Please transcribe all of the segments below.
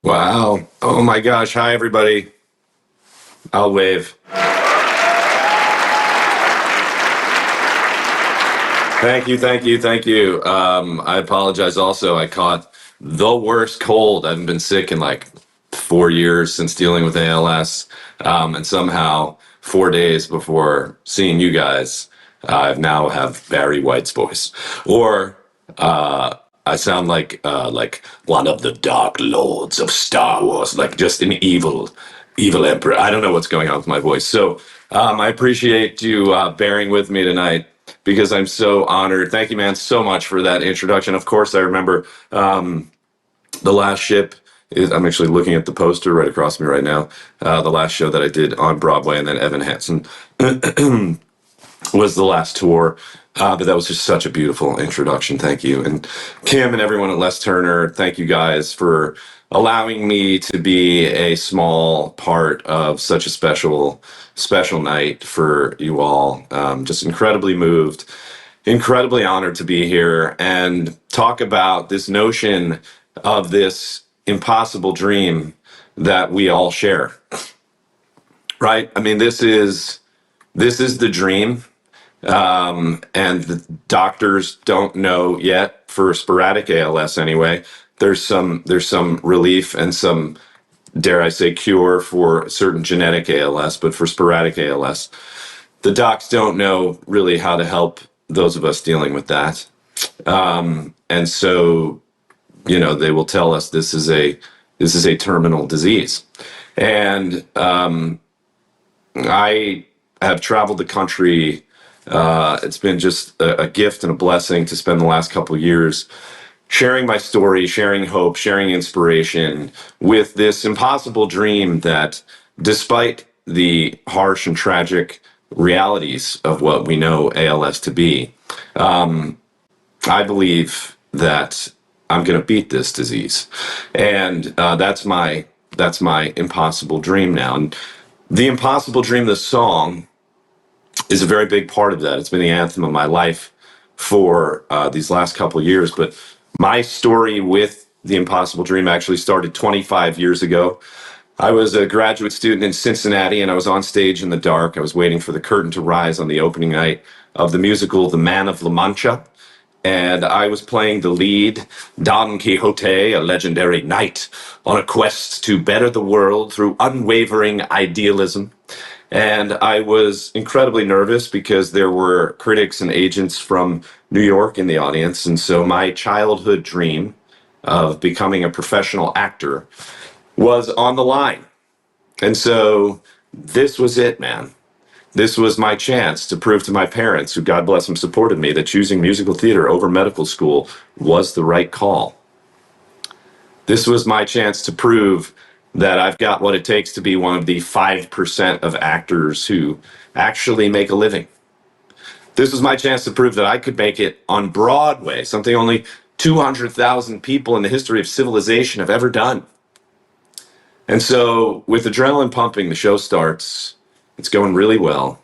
Wow. Oh my gosh. Hi, everybody. I'll wave. Thank you, thank you, thank you. I apologize also. I caught the worst cold. I haven't been sick in like 4 years since dealing with ALS. And somehow, 4 days before seeing you guys, I now have Barry White's voice. Or I sound like one of the Dark Lords of Star Wars, like just an evil emperor. I don't know what's going on with my voice. So I appreciate you bearing with me tonight because I'm so honored. Thank you, man, so much for that introduction. Of course, I remember The Last Ship. I'm actually looking at the poster right across from me right now. The last show that I did on Broadway, and then Evan Hansen was the last tour. But that was just such a beautiful introduction. Thank you. And Kim and everyone at Les Turner, thank you guys for allowing me to be a small part of such a special night for you all. Just incredibly moved, incredibly honored to be here and talk about this notion of this impossible dream that we all share. Right? I mean, this is the dream, and the doctors don't know yet for sporadic ALS anyway. There's some relief and some, dare I say, cure for certain genetic ALS, but for sporadic ALS, the docs don't know really how to help those of us dealing with that. And so, they will tell us this is a terminal disease. And I have traveled the country. It's been just a gift and a blessing to spend the last couple of years sharing my story, sharing hope, sharing inspiration with this impossible dream that, despite the harsh and tragic realities of what we know ALS to be, I believe that I'm going to beat this disease. And that's my impossible dream now. And the Impossible Dream, the song, is a very big part of that. It's been the anthem of my life for these last couple of years. But my story with the Impossible Dream actually started 25 years ago. I was a graduate student in Cincinnati, and I was on stage in the dark. I was waiting for the curtain to rise on the opening night of the musical The Man of La Mancha. And I was playing the lead, Don Quixote, a legendary knight on a quest to better the world through unwavering idealism. And I was incredibly nervous because there were critics and agents from New York in the audience. And so my childhood dream of becoming a professional actor was on the line. And so this was it, man. This was my chance to prove to my parents, who, God bless them, supported me, that choosing musical theater over medical school was the right call. This was my chance to prove that I've got what it takes to be one of the 5% of actors who actually make a living. This was my chance to prove that I could make it on Broadway, something only 200,000 people in the history of civilization have ever done. And so, with adrenaline pumping, the show starts. It's going really well.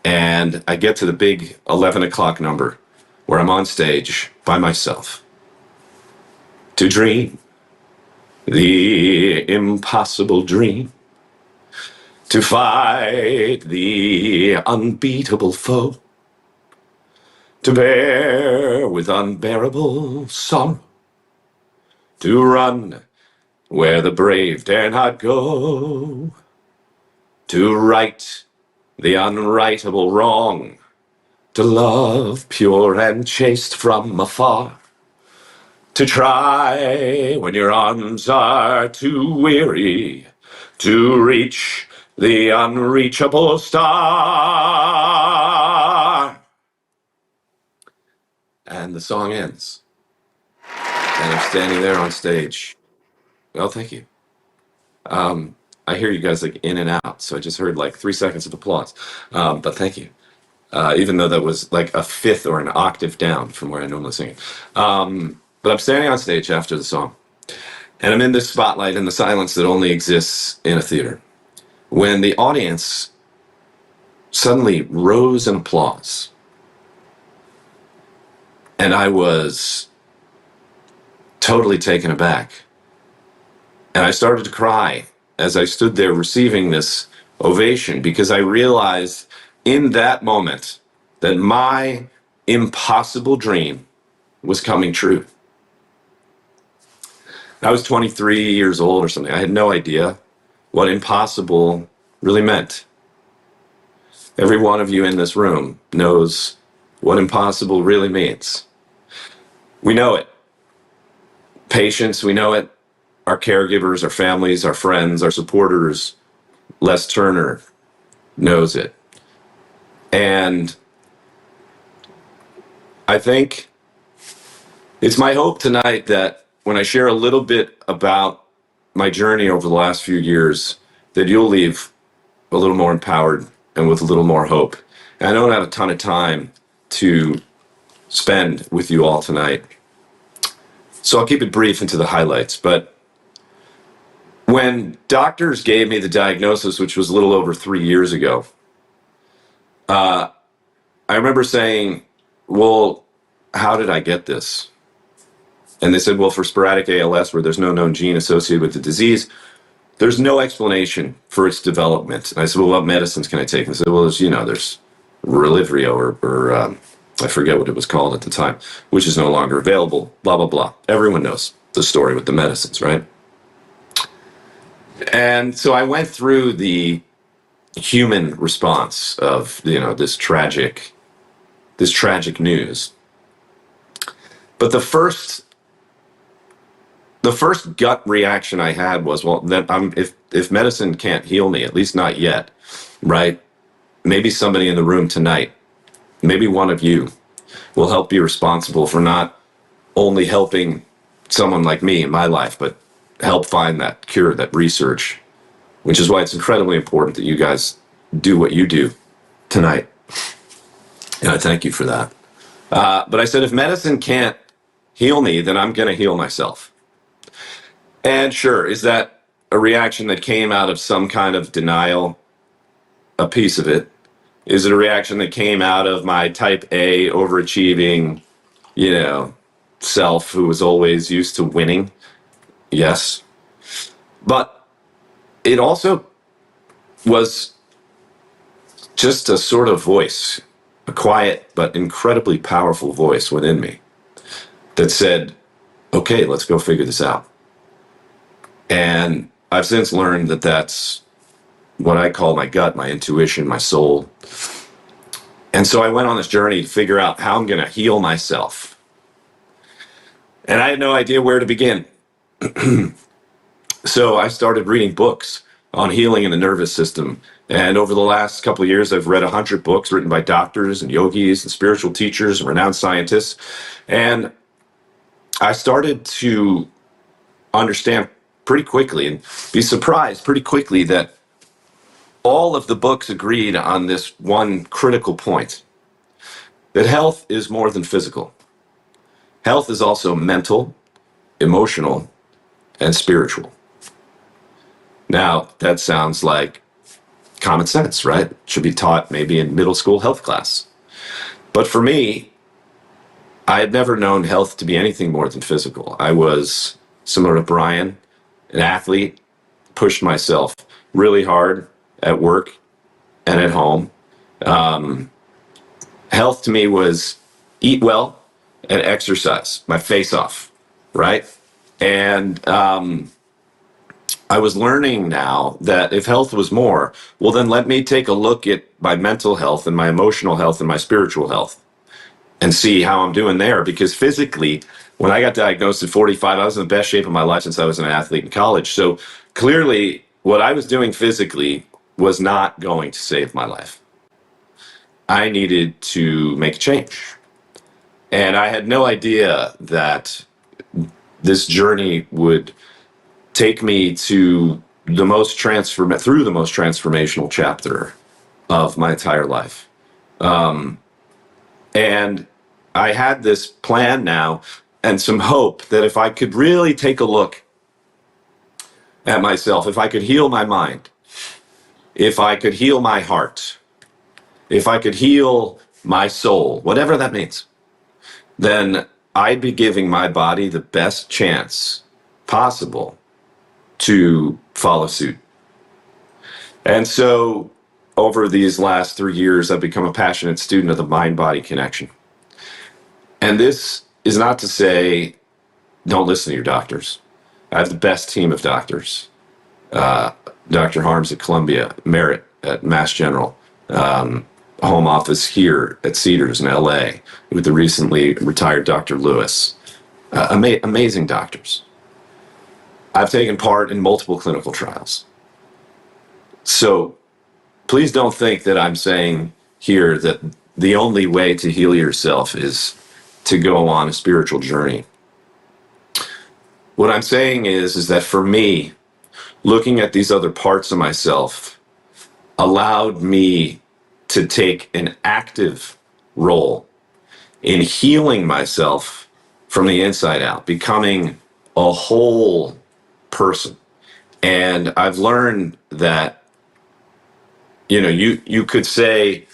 And I get to the big 11 o'clock number where I'm on stage by myself to dream the impossible dream, to fight the unbeatable foe, to bear with unbearable sorrow, to run where the brave dare not go, to right the unrightable wrong, to love pure and chaste from afar, to try when your arms are too weary, to reach the unreachable star. And the song ends. And I'm standing there on stage. Well, thank you. I hear you guys like in and out, so I just heard like 3 seconds of applause. But thank you. Even though that was like a fifth or an octave down from where I normally sing it. But I'm standing on stage after the song, and I'm in this spotlight in the silence that only exists in a theater, when the audience suddenly rose in applause. And I was totally taken aback. And I started to cry as I stood there receiving this ovation, because I realized in that moment that my impossible dream was coming true. I was 23 years old or something. I had no idea what impossible really meant. Every one of you in this room knows what impossible really means. We know it. Patients, we know it. Our caregivers, our families, our friends, our supporters. Les Turner knows it. And I think it's my hope tonight that when I share a little bit about my journey over the last few years, that you'll leave a little more empowered and with a little more hope. And I don't have a ton of time to spend with you all tonight, so I'll keep it brief into the highlights. But when doctors gave me the diagnosis, which was a little over 3 years ago, I remember saying, well, how did I get this? And they said, well, for sporadic ALS, where there's no known gene associated with the disease, there's no explanation for its development. And I said, well, what medicines can I take? And they said, well, there's Relivrio or I forget what it was called at the time, which is no longer available, blah, blah, blah. Everyone knows the story with the medicines, right? And so I went through the human response of, this tragic news. But the first gut reaction I had was, well, then if medicine can't heal me, at least not yet, right? Maybe somebody in the room tonight, maybe one of you, will help be responsible for not only helping someone like me in my life, but help find that cure, that research, which is why it's incredibly important that you guys do what you do tonight. And I thank you for that. But I said, if medicine can't heal me, then I'm going to heal myself. And sure, is that a reaction that came out of some kind of denial? A piece of it. Is it a reaction that came out of my type A overachieving, self who was always used to winning? Yes. But it also was just a sort of voice, a quiet but incredibly powerful voice within me that said, okay, let's go figure this out. And I've since learned that that's what I call my gut, my intuition, my soul. And so I went on this journey to figure out how I'm going to heal myself. And I had no idea where to begin. So I started reading books on healing in the nervous system. And over the last couple of years, I've read 100 books written by doctors and yogis and spiritual teachers and renowned scientists. And I started to understand pretty quickly and be surprised pretty quickly that all of the books agreed on this one critical point, that health is more than physical. Health is also mental, emotional, and spiritual. Now, that sounds like common sense, right? Should be taught maybe in middle school health class. But for me, I had never known health to be anything more than physical. I was, similar to Brian, an athlete, pushed myself really hard at work and at home. Health to me was eat well and exercise, my face off, right? And I was learning now that if health was more, well, then let me take a look at my mental health and my emotional health and my spiritual health and see how I'm doing there. Because physically, when I got diagnosed at 45, I was in the best shape of my life since I was an athlete in college. So clearly, what I was doing physically was not going to save my life. I needed to make a change. And I had no idea that this journey would take me to through the most transformational chapter of my entire life. And I had this plan now and some hope that if I could really take a look at myself, if I could heal my mind, if I could heal my heart, if I could heal my soul, whatever that means, then I'd be giving my body the best chance possible to follow suit. And so over these last 3 years, I've become a passionate student of the mind-body connection. And this is not to say don't listen to your doctors. I have the best team of doctors. Dr. Harms at Columbia, Merritt at Mass General, home office here at Cedars in LA with the recently retired Dr. Lewis. Amazing doctors. I've taken part in multiple clinical trials. So please don't think that I'm saying here that the only way to heal yourself is to go on a spiritual journey. What I'm saying is that for me, looking at these other parts of myself allowed me to take an active role in healing myself from the inside out, becoming a whole person. And I've learned that, you could say,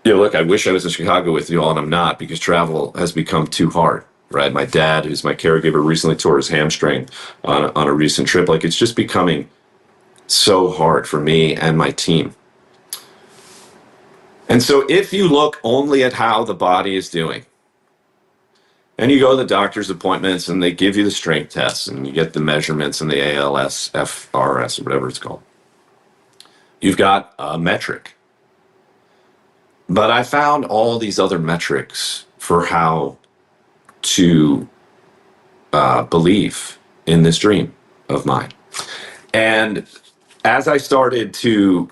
look, I wish I was in Chicago with you all, and I'm not, because travel has become too hard, right? My dad, who's my caregiver, recently tore his hamstring on a recent trip. Like, it's just becoming so hard for me and my team. And so if you look only at how the body is doing, and you go to the doctor's appointments and they give you the strength tests and you get the measurements and the ALS, FRS, or whatever it's called, you've got a metric. But I found all these other metrics for how to believe in this dream of mine. And as I started to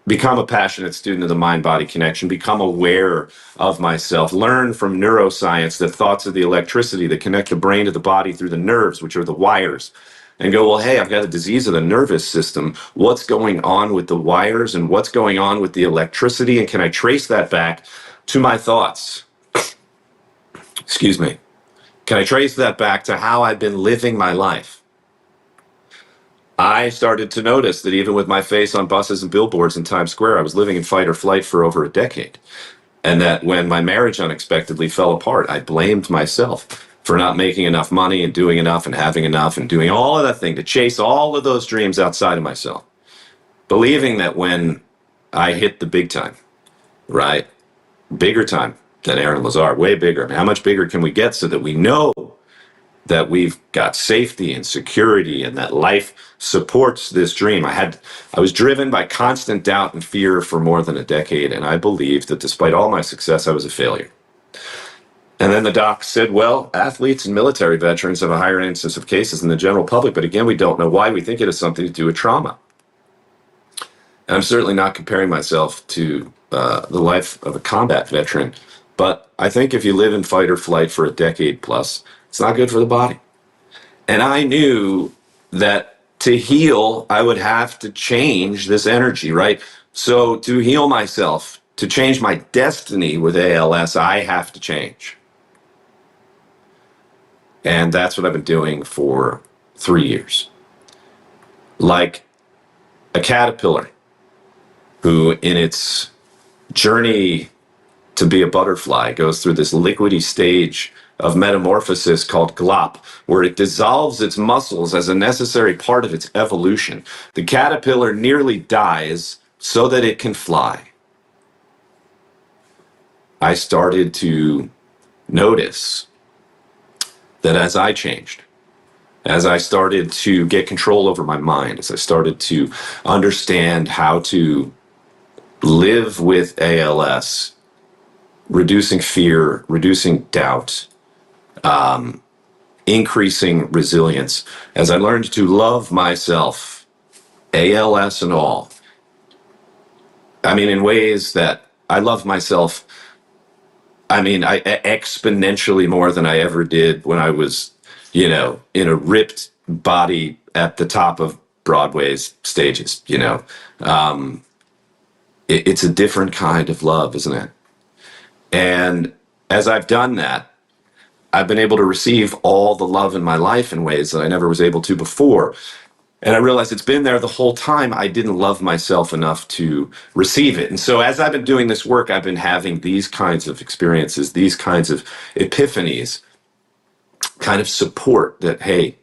become a passionate student of the mind-body connection, become aware of myself, learn from neuroscience the thoughts of the electricity that connect the brain to the body through the nerves, which are the wires, and go, well, hey, I've got a disease of the nervous system. What's going on with the wires and what's going on with the electricity? And can I trace that back to my thoughts? Excuse me. Can I trace that back to how I've been living my life? I started to notice that even with my face on buses and billboards in Times Square, I was living in fight or flight for over a decade. And that when my marriage unexpectedly fell apart, I blamed myself for not making enough money and doing enough and having enough and doing all of that thing to chase all of those dreams outside of myself. Believing that when I hit the big time, right? Bigger time than Aaron Lazar, way bigger. I mean, how much bigger can we get so that we know that we've got safety and security and that life supports this dream? I was driven by constant doubt and fear for more than a decade, and I believed that despite all my success, I was a failure. And then the doc said, well, athletes and military veterans have a higher incidence of cases than the general public, but again, we don't know why. We think it has something to do with trauma. And I'm certainly not comparing myself to the life of a combat veteran, but I think if you live in fight or flight for a decade plus, it's not good for the body. And I knew that to heal, I would have to change this energy, right? So to heal myself, to change my destiny with ALS, I have to change. And that's what I've been doing for 3 years. Like a caterpillar who in its journey to be a butterfly goes through this liquidy stage of metamorphosis called glop, where it dissolves its muscles as a necessary part of its evolution. The caterpillar nearly dies so that it can fly. I started to notice that as I changed, as I started to get control over my mind, as I started to understand how to live with ALS, reducing fear, reducing doubt, increasing resilience, as I learned to love myself, ALS and all. I mean, in ways that I love myself, I exponentially more than I ever did when I was, in a ripped body at the top of Broadway's stages, It's a different kind of love, isn't it? And as I've done that, I've been able to receive all the love in my life in ways that I never was able to before. And I realized it's been there the whole time. I didn't love myself enough to receive it. And so as I've been doing this work, I've been having these kinds of experiences, these kinds of epiphanies, kind of support that, hey,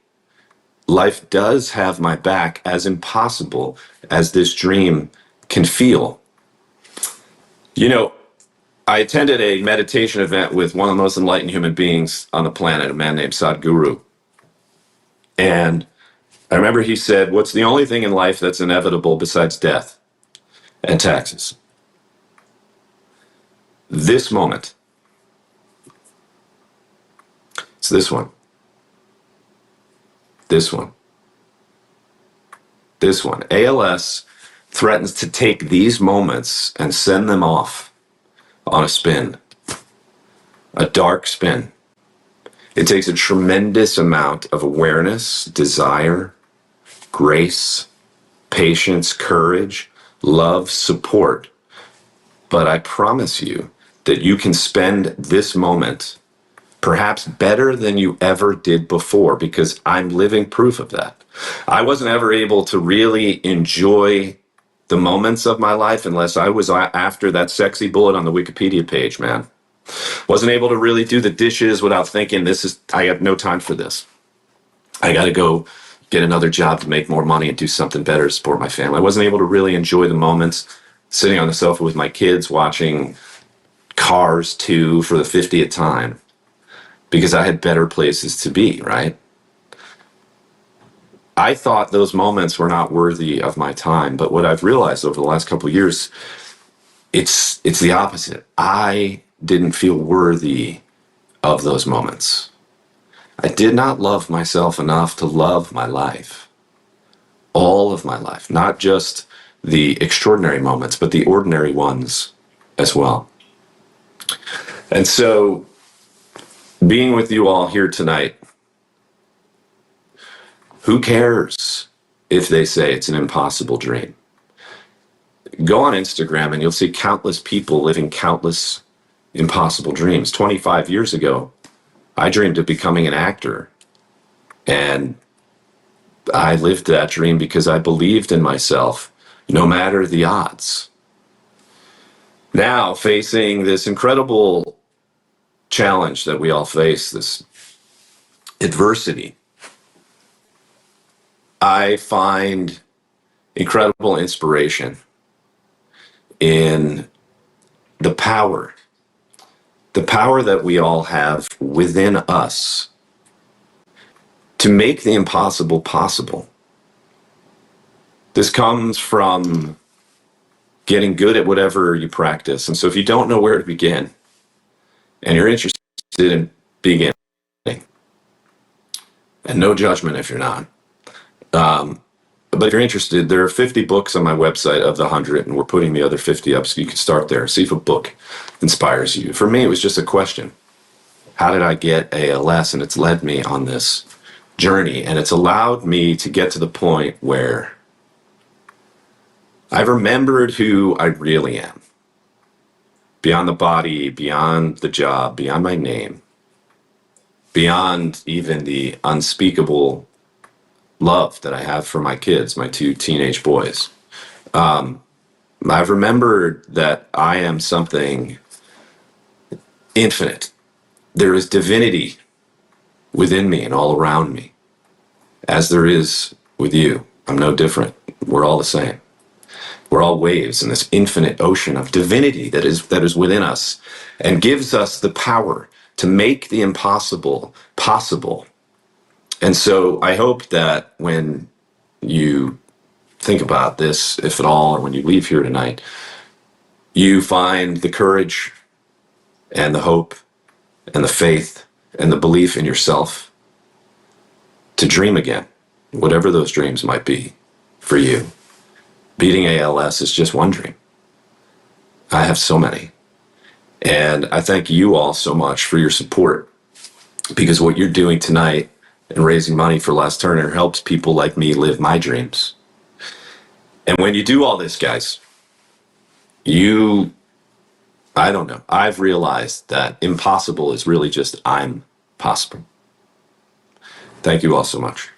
life does have my back, as impossible as this dream can feel. You know, I attended a meditation event with one of the most enlightened human beings on the planet, a man named Sadhguru. And I remember he said, what's the only thing in life that's inevitable besides death and taxes? This moment. It's this one. This one. This one. ALS threatens to take these moments and send them off on a spin, a dark spin. It takes a tremendous amount of awareness, desire, grace, patience, courage, love, support. But I promise you that you can spend this moment perhaps better than you ever did before, because I'm living proof of that. I wasn't ever able to really enjoy the moments of my life unless I was after that sexy bullet on the Wikipedia page, man. Wasn't able to really do the dishes without thinking, I have no time for this. I got to go get another job to make more money and do something better to support my family. I wasn't able to really enjoy the moments sitting on the sofa with my kids watching Cars 2 for the 50th time, because I had better places to be, right? I thought those moments were not worthy of my time, but what I've realized over the last couple of years, it's the opposite. I didn't feel worthy of those moments. I did not love myself enough to love my life, all of my life, not just the extraordinary moments, but the ordinary ones as well. And so, being with you all here tonight, who cares if they say it's an impossible dream? Go on Instagram and you'll see countless people living countless impossible dreams. 25 years ago, I dreamed of becoming an actor. And I lived that dream because I believed in myself, no matter the odds. Now, facing this incredible challenge that we all face, this adversity, I find incredible inspiration in the power that we all have within us to make the impossible possible. This comes from getting good at whatever you practice. And so if you don't know where to begin and you're interested in beginning, and no judgment if you're not, but if you're interested, there are 50 books on my website of the 100, and we're putting the other 50 up so you can start there. See if a book inspires you. For me, it was just a question. How did I get ALS? And it's led me on this journey, and it's allowed me to get to the point where I've remembered who I really am. Beyond the body, beyond the job, beyond my name, beyond even the unspeakable love that I have for my kids, my 2 teenage boys. I've remembered that I am something infinite. There is divinity within me and all around me, as there is with you. I'm no different. We're all the same. We're all waves in this infinite ocean of divinity that is within us and gives us the power to make the impossible possible. And so I hope that when you think about this, if at all, or when you leave here tonight, you find the courage and the hope and the faith and the belief in yourself to dream again, whatever those dreams might be for you. Beating ALS is just one dream. I have so many. And I thank you all so much for your support, because what you're doing tonight and raising money for Les Turner helps people like me live my dreams. And when you do all this, guys, I don't know, I've realized that impossible is really just I'm possible. Thank you all so much.